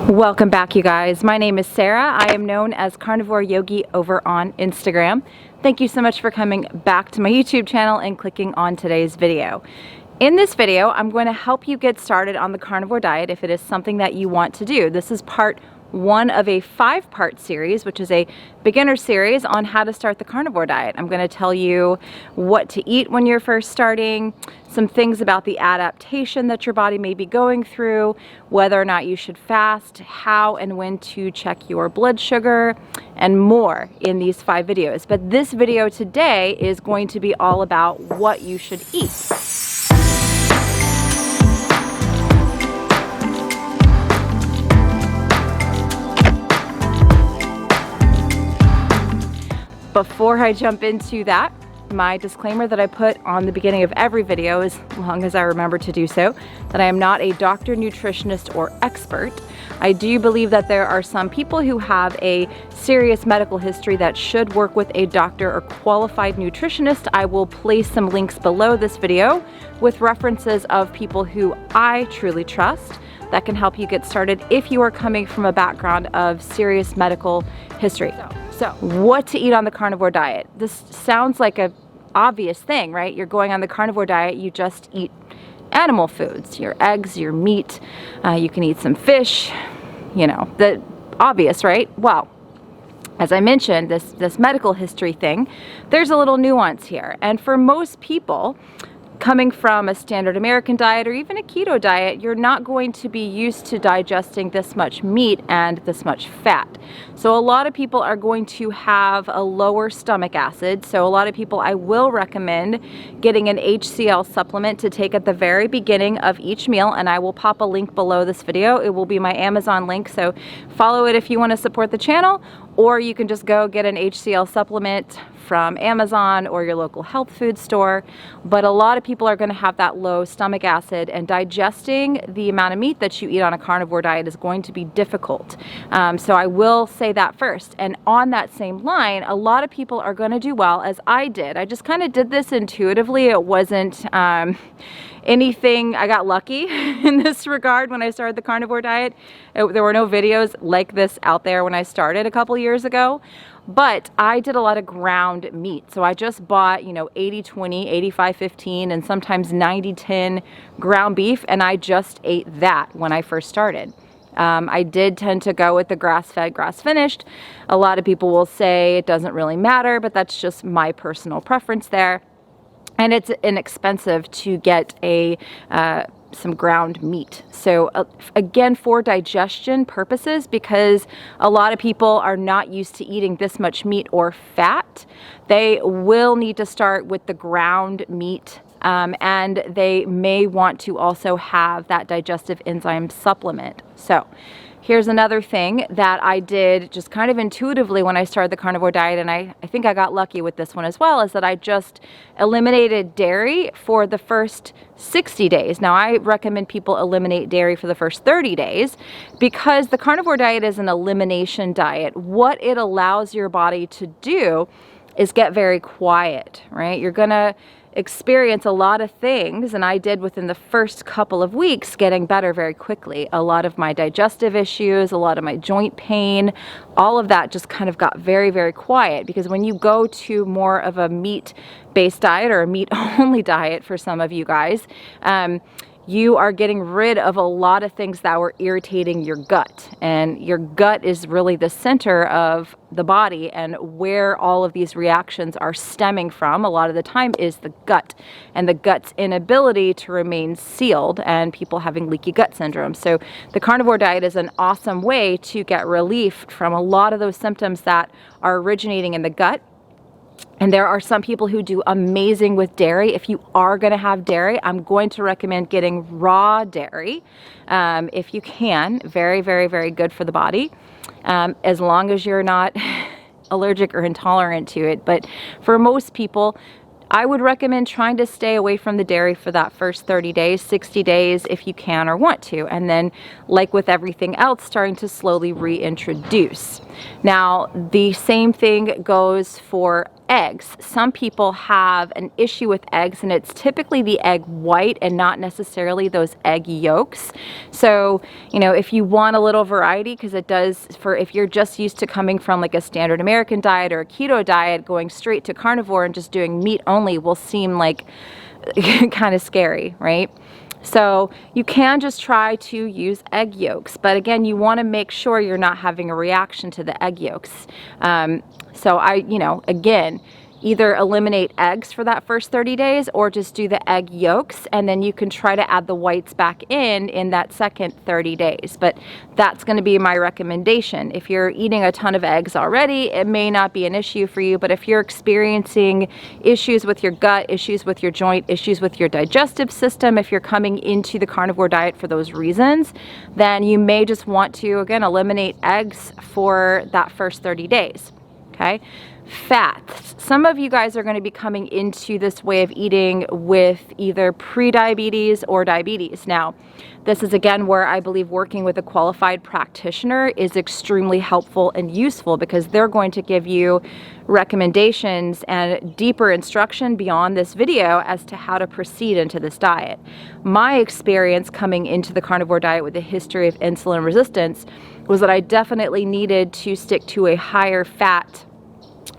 Welcome back, you guys. My name is Sarah. I am known as Carnivore Yogi over on Instagram. Thank you so much for coming back to my YouTube channel and clicking on today's video. In this video, I'm going to help you get started on the carnivore diet if it is something that you want to do. This is part one of a 5-part series, which is a beginner series on how to start the carnivore diet. I'm going to tell you what to eat when you're first starting, some things about the adaptation that your body may be going through, whether or not you should fast, how and when to check your blood sugar, and more in these 5 videos. But this video today is going to be all about what you should eat. Before I jump into that, my disclaimer that I put on the beginning of every video, as long as I remember to do so, that I am not a doctor, nutritionist, or expert. I do believe that there are some people who have a serious medical history that should work with a doctor or qualified nutritionist. I will place some links below this video with references of people who I truly trust that can help you get started if you are coming from a background of serious medical history. So, what to eat on the carnivore diet? This sounds like an obvious thing, right? You're going on the carnivore diet, you just eat animal foods, your eggs, your meat, you can eat some fish, you know, the obvious, right? Well, as I mentioned, this medical history thing, there's a little nuance here. And for most people, coming from a standard American diet or even a keto diet, you're not going to be used to digesting this much meat and this much fat. So a lot of people are going to have a lower stomach acid. So a lot of people, I will recommend getting an HCl supplement to take at the very beginning of each meal, and I will pop a link below this video. It will be my Amazon link, so follow it if you want to support the channel, or you can just go get an HCl supplement from Amazon or your local health food store. But a lot of people are going to have that low stomach acid, and digesting the amount of meat that you eat on a carnivore diet is going to be difficult. So I will say that first. And on that same line, a lot of people are going to do well, as I did. I just kind of did this intuitively. It wasn't anything. I got lucky in this regard when I started the carnivore diet. There were no videos like this out there when I started a couple years ago. But I did a lot of ground meat. So I just bought, 80-20, 85-15, and sometimes 90-10 ground beef, and I just ate that when I first started. I did tend to go with the grass-fed, grass-finished. A lot of people will say it doesn't really matter, but that's just my personal preference there. And it's inexpensive to get some ground meat. So again, for digestion purposes, because a lot of people are not used to eating this much meat or fat, they will need to start with the ground meat, and they may want to also have that digestive enzyme supplement. So here's another thing that I did just kind of intuitively when I started the carnivore diet, and I think I got lucky with this one as well, is that I just eliminated dairy for the first 60 days. Now, I recommend people eliminate dairy for the first 30 days because the carnivore diet is an elimination diet. What it allows your body to do is get very quiet, right? You're gonna experience a lot of things, and I did within the first couple of weeks, getting better very quickly. A lot of my digestive issues, a lot of my joint pain, all of that just kind of got very, very quiet, because when you go to more of a meat-based diet or a meat-only diet for some of you guys, you are getting rid of a lot of things that were irritating your gut. And your gut is really the center of the body, and where all of these reactions are stemming from a lot of the time is the gut, and the gut's inability to remain sealed, and people having leaky gut syndrome. So the carnivore diet is an awesome way to get relief from a lot of those symptoms that are originating in the gut. And there are some people who do amazing with dairy. If you are going to have dairy, I'm going to recommend getting raw dairy if you can. Very, very, very good for the body, as long as you're not allergic or intolerant to it. But for most people, I would recommend trying to stay away from the dairy for that first 30 days, 60 days if you can or want to. And then, like with everything else, starting to slowly reintroduce. Now, the same thing goes for eggs. Some people have an issue with eggs, and it's typically the egg white and not necessarily those egg yolks. So, you know, if you want a little variety, because it does, for if you're just used to coming from like a standard American diet or a keto diet, going straight to carnivore and just doing meat only will seem like kind of scary, right? So you can just try to use egg yolks, but again, you want to make sure you're not having a reaction to the egg yolks. So again, either eliminate eggs for that first 30 days or just do the egg yolks, and then you can try to add the whites back in that second 30 days. But that's going to be my recommendation. If you're eating a ton of eggs already, it may not be an issue for you, but if you're experiencing issues with your gut, issues with your joint, issues with your digestive system, if you're coming into the carnivore diet for those reasons, then you may just want to, again, eliminate eggs for that first 30 days. Okay. Fats. Some of you guys are going to be coming into this way of eating with either pre-diabetes or diabetes. Now, this is again where I believe working with a qualified practitioner is extremely helpful and useful, because they're going to give you recommendations and deeper instruction beyond this video as to how to proceed into this diet. My experience coming into the carnivore diet with a history of insulin resistance was that I definitely needed to stick to a higher fat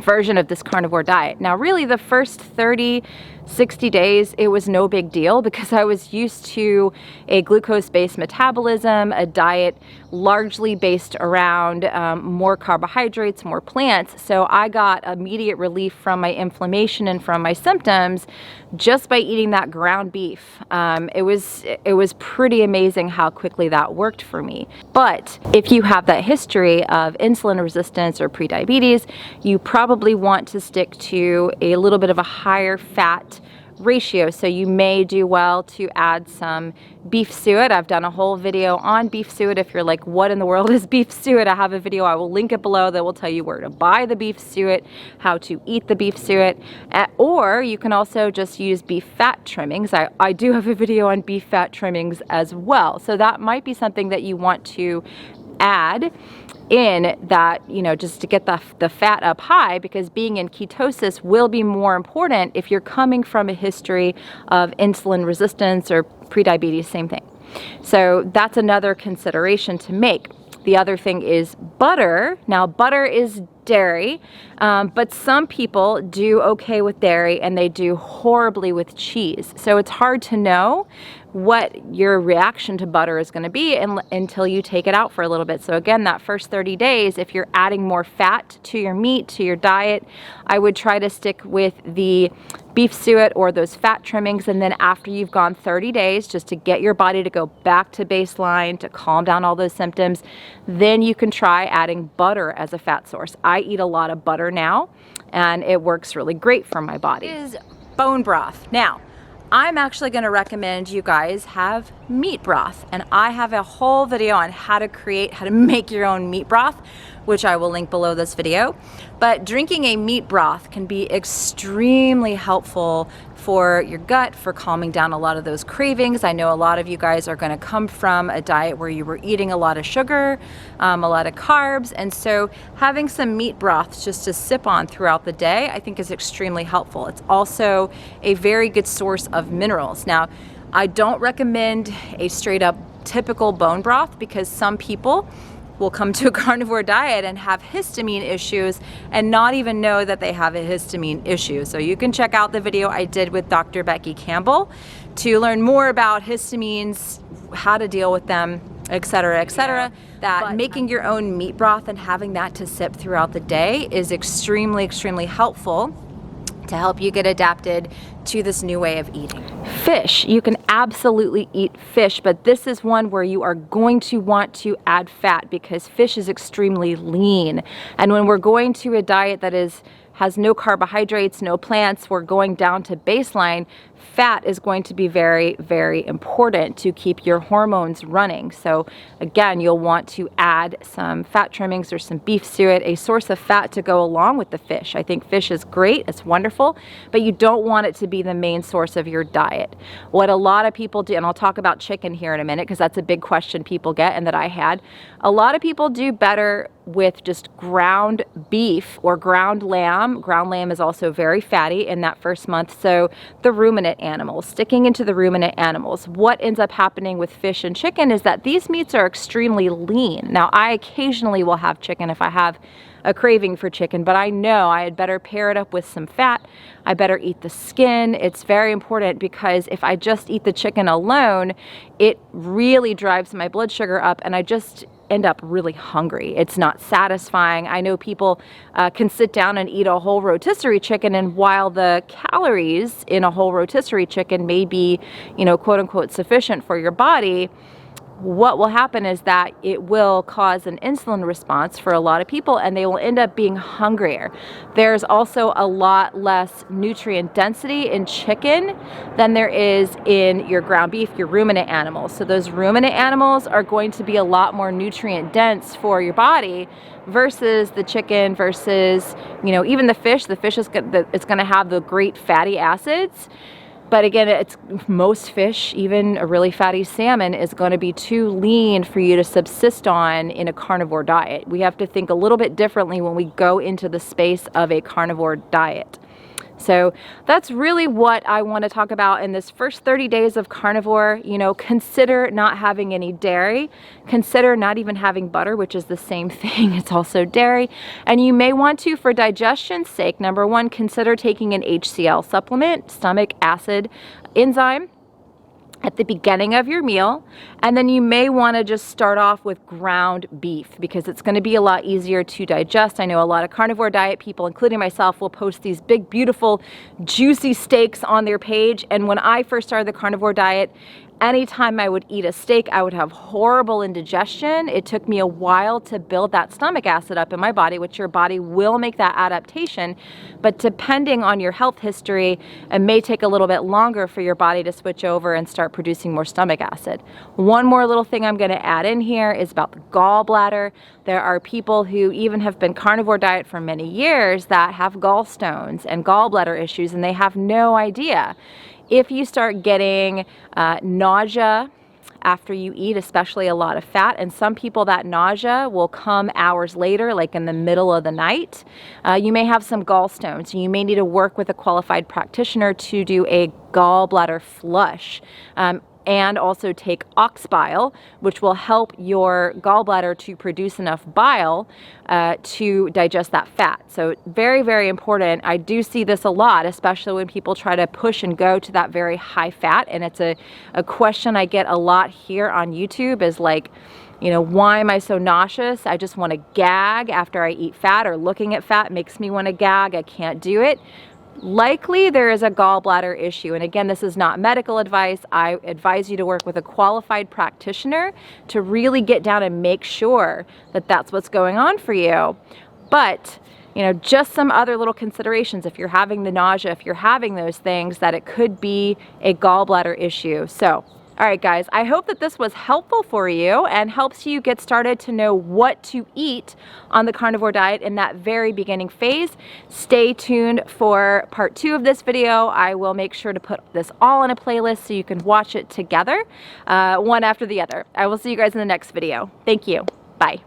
version of this carnivore diet. Now, really the first 30, 60 days, it was no big deal because I was used to a glucose-based metabolism, a diet largely based around more carbohydrates, more plants. So I got immediate relief from my inflammation and from my symptoms just by eating that ground beef. It was pretty amazing how quickly that worked for me. But if you have that history of insulin resistance or prediabetes, you probably want to stick to a little bit of a higher fat ratio. So you may do well to add some beef suet. I've done a whole video on beef suet. If you're like, what in the world is beef suet? I have a video, I will link it below, that will tell you where to buy the beef suet, how to eat the beef suet, or you can also just use beef fat trimmings. I do have a video on beef fat trimmings as well. So that might be something that you want to add in, that, you know, just to get the fat up high, because being in ketosis will be more important if you're coming from a history of insulin resistance or prediabetes, same thing. So that's another consideration to make. The other thing is butter. Now, butter is dairy, but some people do okay with dairy and they do horribly with cheese. So it's hard to know what your reaction to butter is going to be until you take it out for a little bit. So again, that first 30 days, if you're adding more fat to your meat, to your diet, I would try to stick with the beef suet or those fat trimmings. And then after you've gone 30 days, just to get your body to go back to baseline, to calm down all those symptoms, then you can try adding butter as a fat source. I eat a lot of butter now, and it works really great for my body. It is bone broth. Now, I'm actually going to recommend you guys have meat broth, and I have a whole video on how to make your own meat broth, which I will link below this video. But drinking a meat broth can be extremely helpful for your gut, for calming down a lot of those cravings. I know a lot of you guys are going to come from a diet where you were eating a lot of sugar, a lot of carbs, and so having some meat broth just to sip on throughout the day, I think is extremely helpful. It's also a very good source of minerals. Now, I don't recommend a straight up typical bone broth, because some people will come to a carnivore diet and have histamine issues and not even know that they have a histamine issue. So you can check out the video I did with Dr. Becky Campbell to learn more about histamines, how to deal with them, etc., etc. That making your own meat broth and having that to sip throughout the day is extremely, extremely helpful to help you get adapted to this new way of eating. Fish, you can absolutely eat fish, but this is one where you are going to want to add fat, because fish is extremely lean. And when we're going to a diet that has no carbohydrates, no plants, we're going down to baseline, fat is going to be very, very important to keep your hormones running. So again, you'll want to add some fat trimmings or some beef suet, a source of fat to go along with the fish. I think fish is great, it's wonderful, but you don't want it to be the main source of your diet. What a lot of people do, and I'll talk about chicken here in a minute because that's a big question people get and that I had. A lot of people do better with just ground beef or ground lamb. Ground lamb is also very fatty in that first month. So the ruminant animals, sticking into the ruminant animals. What ends up happening with fish and chicken is that these meats are extremely lean. Now, I occasionally will have chicken if I have a craving for chicken, but I know I had better pair it up with some fat. I better eat the skin. It's very important because if I just eat the chicken alone, it really drives my blood sugar up and I just end up really hungry. It's not satisfying. I know people can sit down and eat a whole rotisserie chicken, and while the calories in a whole rotisserie chicken may be, you know, quote unquote sufficient for your body, what will happen is that it will cause an insulin response for a lot of people and they will end up being hungrier. There's also a lot less nutrient density in chicken than there is in your ground beef, your ruminant animals. So those ruminant animals are going to be a lot more nutrient dense for your body versus the chicken, versus, you know, even the fish. The fish is it's going to have the great fatty acids. But again, it's most fish, even a really fatty salmon, is going to be too lean for you to subsist on in a carnivore diet. We have to think a little bit differently when we go into the space of a carnivore diet. So that's really what I want to talk about in this first 30 days of carnivore. You know, consider not having any dairy. Consider not even having butter, which is the same thing. It's also dairy. And you may want to, for digestion's sake, number one, consider taking an HCl supplement, stomach acid enzyme, at the beginning of your meal. And then you may want to just start off with ground beef because it's going to be a lot easier to digest. I know a lot of carnivore diet people, including myself, will post these big, beautiful, juicy steaks on their page. And when I first started the carnivore diet, anytime I would eat a steak, I would have horrible indigestion. It took me a while to build that stomach acid up in my body, which your body will make that adaptation. But depending on your health history, it may take a little bit longer for your body to switch over and start producing more stomach acid. One more little thing I'm going to add in here is about the gallbladder. There are people who even have been carnivore diet for many years that have gallstones and gallbladder issues, and they have no idea. If you start getting nausea after you eat, especially a lot of fat, and some people that nausea will come hours later, like in the middle of the night, you may have some gallstones. You may need to work with a qualified practitioner to do a gallbladder flush. And also take ox bile, which will help your gallbladder to produce enough bile to digest that fat. So very, very important. I do see this a lot, especially when people try to push and go to that very high fat. And it's a question I get a lot here on YouTube is like, you know, why am I so nauseous? I just want to gag after I eat fat, or looking at fat makes me want to gag. I can't do it. Likely there is a gallbladder issue. And again, this is not medical advice. I advise you to work with a qualified practitioner to really get down and make sure that that's what's going on for you. But, you know, just some other little considerations. If you're having the nausea, if you're having those things, that it could be a gallbladder issue. So, all right, guys, I hope that this was helpful for you and helps you get started to know what to eat on the carnivore diet in that very beginning phase. Stay tuned for part 2 of this video. I will make sure to put this all in a playlist so you can watch it together, one after the other. I will see you guys in the next video. Thank you. Bye.